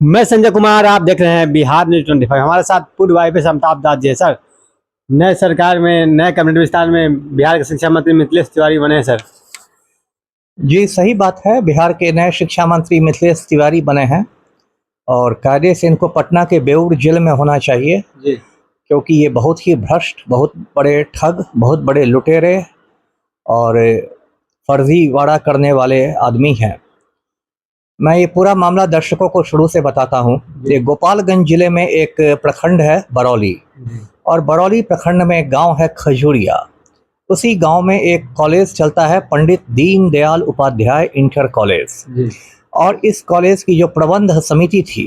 मैं संजय कुमार, आप देख रहे हैं बिहार न्यूज 25। हमारे साथ पूर्व आईपीएस अमिताभ दास जी है। सर, नए सरकार में, नए कैबिनेट विस्तार में बिहार के शिक्षा मंत्री मिथिलेश तिवारी बने हैं सर। जी सही बात है। बिहार के नए शिक्षा मंत्री मिथिलेश तिवारी बने हैं और कायदे से इनको पटना के बेऊर जेल में होना चाहिए जी। क्योंकि ये बहुत ही भ्रष्ट, बहुत बड़े ठग, बहुत बड़े लुटेरे और फर्जीवाड़ा करने वाले आदमी हैं। मैं ये पूरा मामला दर्शकों को शुरू से बताता हूँ। ये गोपालगंज जिले में एक प्रखंड है बरौली, और बरौली प्रखंड में एक गांव है खजूरिया। उसी गांव में एक कॉलेज चलता है, पंडित दीनदयाल उपाध्याय इंटर कॉलेज। और इस कॉलेज की जो प्रबंध समिति थी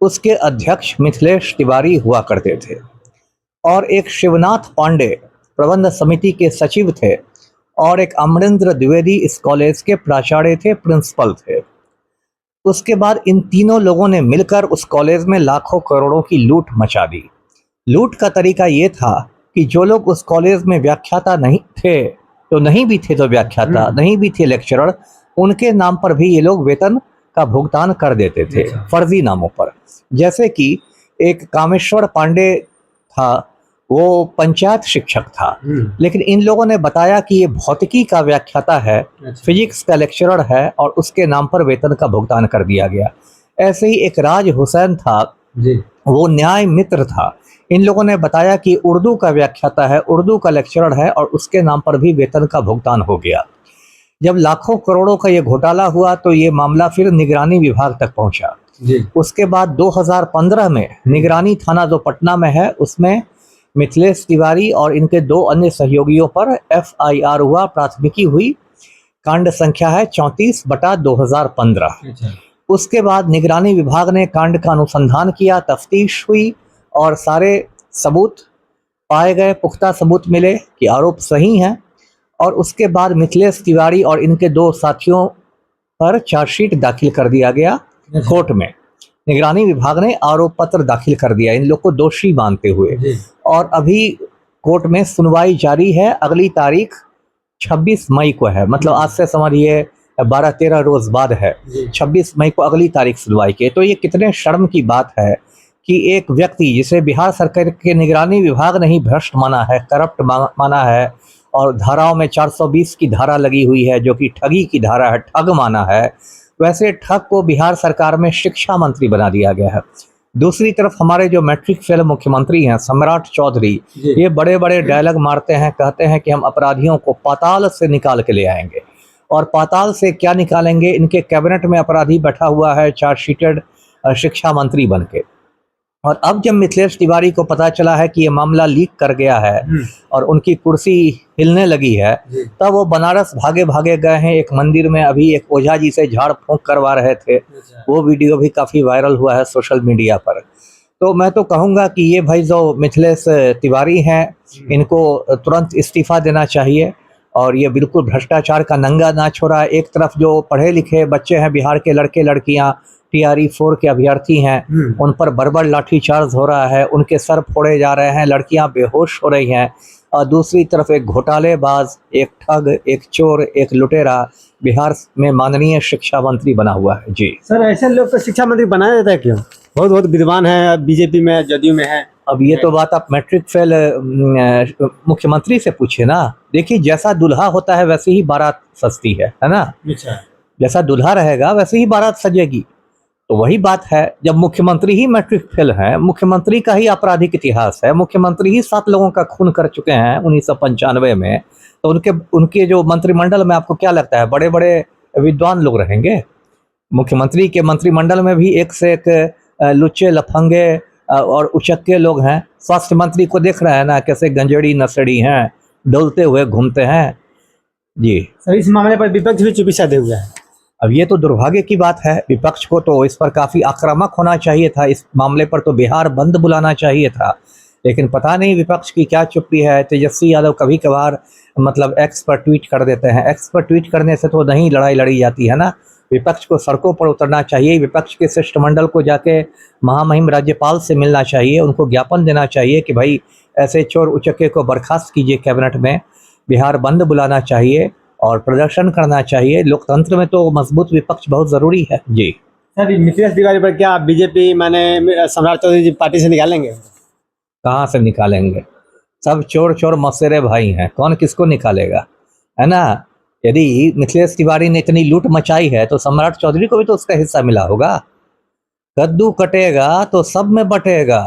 उसके अध्यक्ष मिथिलेश तिवारी हुआ करते थे, और एक शिवनाथ पांडे प्रबंध समिति के सचिव थे, और एक अमरेंद्र द्विवेदी इस कॉलेज के प्राचार्य थे, प्रिंसिपल थे। उसके बाद इन तीनों लोगों ने मिलकर उस कॉलेज में लाखों करोड़ों की लूट मचा दी। लूट का तरीका ये था कि जो लोग उस कॉलेज में व्याख्याता नहीं थे, तो नहीं भी थे तो व्याख्याता, नहीं भी थे लेक्चरर, उनके नाम पर भी ये लोग वेतन का भुगतान कर देते थे फर्जी नामों पर। जैसे कि एक कामेश्वर पांडे था, वो पंचायत शिक्षक था, लेकिन इन लोगों ने बताया कि ये भौतिकी का व्याख्याता है, फिजिक्स का लेक्चरर है, और उसके नाम पर वेतन का भुगतान कर दिया गया। ऐसे ही एक राज हुसैन था, वो न्याय मित्र था। इन लोगों ने बताया कि उर्दू का व्याख्याता है, उर्दू का लेक्चरर है, और उसके नाम पर भी वेतन का भुगतान हो गया। जब लाखों करोड़ों का ये घोटाला हुआ तो ये मामला फिर निगरानी विभाग तक पहुंचा। उसके बाद 2015 में निगरानी थाना जो पटना में है, उसमें मिथिलेश तिवारी और इनके 2 अन्य सहयोगियों पर FIR हुआ, प्राथमिकी हुई। कांड संख्या है 34/2015। उसके बाद निगरानी विभाग ने कांड का अनुसंधान किया, तफ्तीश हुई, और सारे सबूत पाए गए, पुख्ता सबूत मिले कि आरोप सही हैं। और उसके बाद मिथिलेश तिवारी और इनके 2 साथियों पर चार्जशीट दाखिल कर दिया गया कोर्ट में। निगरानी विभाग ने आरोप पत्र दाखिल कर दिया इन लोग को दोषी मानते हुए, और अभी कोर्ट में सुनवाई जारी है। अगली तारीख 26 मई को है, मतलब आज से समझिए 12-13 रोज बाद है। 26 मई को अगली तारीख सुनवाई की। तो ये कितने शर्म की बात है कि एक व्यक्ति जिसे बिहार सरकार के निगरानी विभाग ने ही भ्रष्ट माना है, करप्ट माना है, और धाराओं में 420 की धारा लगी हुई है जो कि ठगी की धारा है, ठग माना है, वैसे ठग को बिहार सरकार में शिक्षा मंत्री बना दिया गया है। दूसरी तरफ हमारे जो मैट्रिक फेल मुख्यमंत्री हैं सम्राट चौधरी, ये बड़े बड़े डायलॉग मारते हैं, कहते हैं कि हम अपराधियों को पाताल से निकाल के ले आएंगे। और पाताल से क्या निकालेंगे? इनके कैबिनेट में अपराधी बैठा हुआ है चार्जशीटेड शिक्षा मंत्री बन के। और अब जब मिथिलेश तिवारी को पता चला है कि ये मामला लीक कर गया है और उनकी कुर्सी हिलने लगी है, तब वो बनारस भागे भागे गए हैं एक मंदिर में। अभी एक ओझा जी से झाड़ फूंक करवा रहे थे, वो वीडियो भी काफ़ी वायरल हुआ है सोशल मीडिया पर। तो मैं तो कहूँगा कि ये भाई जो मिथिलेश तिवारी हैं, इनको तुरंत इस्तीफा देना चाहिए। और ये बिल्कुल भ्रष्टाचार का नंगा नाच हो रहा है। एक तरफ जो पढ़े लिखे बच्चे हैं, बिहार के लड़के लड़कियां, TRE 4 के अभ्यर्थी हैं, उन पर बर्बर लाठीचार्ज हो रहा है, उनके सर फोड़े जा रहे हैं, लड़कियां बेहोश हो रही हैं। और दूसरी तरफ एक घोटालेबाज, एक ठग, एक चोर, एक लुटेरा बिहार में माननीय शिक्षा मंत्री बना हुआ है। जी सर, ऐसे लोग को शिक्षा मंत्री बनाया जाता है क्यों? बहुत बहुत विद्वान है, बीजेपी में, जदयू में है। अब ये तो बात आप मैट्रिक फेल मुख्यमंत्री से पूछे ना। देखिए, जैसा दूल्हा होता है वैसे ही बारात सजती है ना। जैसा दूल्हा रहेगा वैसे ही बारात सजेगी। तो वही बात है, जब मुख्यमंत्री ही मैट्रिक फेल है, मुख्यमंत्री का ही आपराधिक इतिहास है, मुख्यमंत्री ही 7 लोगों का खून कर चुके हैं 1995 में, तो उनके जो मंत्रिमंडल में आपको क्या लगता है बड़े बड़े विद्वान लोग रहेंगे? मुख्यमंत्री के मंत्रिमंडल में भी एक से एक लुच्चे लफंगे और उचक्के लोग हैं। स्वास्थ्य मंत्री को देख रहे हैं ना, कैसे गंजेड़ी नशेड़ी हैं, डोलते हुए घूमते हैं। जी सर, इस मामले पर विपक्ष भी चुप्पी साधे हुआ है। अब ये तो दुर्भाग्य की बात है। विपक्ष को तो इस पर काफ़ी आक्रामक होना चाहिए था, इस मामले पर तो बिहार बंद बुलाना चाहिए था, लेकिन पता नहीं विपक्ष की क्या चुप्पी है। तेजस्वी यादव कभी कभार मतलब एक्स पर ट्वीट कर देते हैं। एक्स पर ट्वीट करने से तो नहीं लड़ाई लड़ी जाती है ना। विपक्ष को सड़कों पर उतरना चाहिए, विपक्ष के शिष्टमंडल को जाके महामहिम राज्यपाल से मिलना चाहिए, उनको ज्ञापन देना चाहिए कि भाई ऐसे चोर उचक्के को बर्खास्त कीजिए कैबिनेट में, बिहार बंद बुलाना चाहिए और प्रदर्शन करना चाहिए। लोकतंत्र में तो मजबूत विपक्ष बहुत ज़रूरी है। जी सर मिथिलेश तिवारी पर क्या बीजेपी माने सम्राट चौधरी जी पार्टी से निकालेंगे? कहाँ से निकालेंगे? सब चोर चोर मौसेरे भाई हैं, कौन किसको निकालेगा, है ना। यदि मिथिलेश तिवारी ने इतनी लूट मचाई है तो सम्राट चौधरी को भी तो उसका हिस्सा मिला होगा। कद्दू कटेगा तो सब में बटेगा,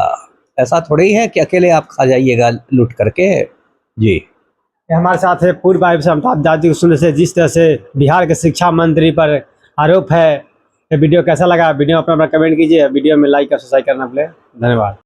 ऐसा थोड़ी है कि अकेले आप खा जाइएगा लूट करके। जी ये हमारे साथ है पूर्व आयुक्त अमिताभ दास जी को सुनने से जिस तरह से बिहार के शिक्षा मंत्री पर आरोप है। ये वीडियो कैसा लगा? वीडियो अपना कमेंट कीजिए, वीडियो में लाइक और सब्सक्राइब करना भूलें। धन्यवाद।